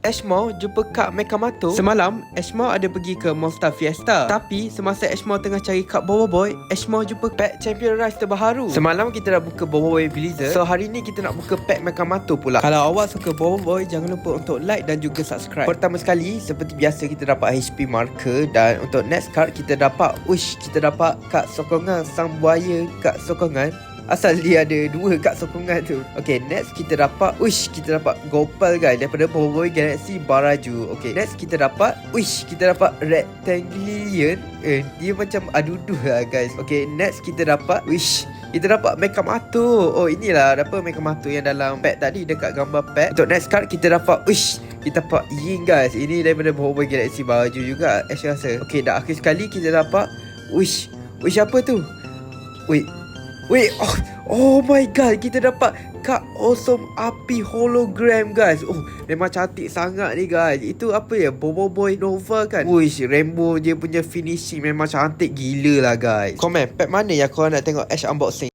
Ashmore jumpa Kak Mekamato. Semalam, Ashmore ada pergi ke Monster Fiesta. Tapi, semasa Ashmore tengah cari Kak Bobo Boy, Ashmore jumpa pack Champion Rice terbaru. Semalam kita dah buka Bobo Boy Blizzard. So, hari ni kita nak buka pack Mekamato pula. Kalau awak suka Bobo Boy, jangan lupa untuk like dan juga subscribe. Pertama sekali, seperti biasa kita dapat HP marker. Dan untuk next card, kita dapat kita dapat Kak Sokongan, Sang Buaya Kak Sokongan. Asal dia ada dua kat sokongan tu. Okay, next kita dapat kita dapat Gopal guys daripada Bobo Boy Galaxy Baraju. Okay, next kita dapat kita dapat Rectangilian. Dia macam aduduh lah guys. Okay, next kita dapat kita dapat Mekamato. Oh, inilah dapat Mekamato yang dalam pack tadi dekat gambar pack. Untuk next card kita dapat kita dapat Ying guys. Ini daripada Bobo Boy Galaxy Baraju juga Ash rasa. Okay, dah akhir sekali kita dapat apa tu? Oh my god, kita dapat Kak Awesome Api Hologram guys. Oh, memang cantik sangat ni guys. Itu apa ya? Bobo Boy Nova kan? Rainbow dia punya finishing memang cantik gila lah guys. Komen, pack mana yang korang nak tengok Ash unboxing?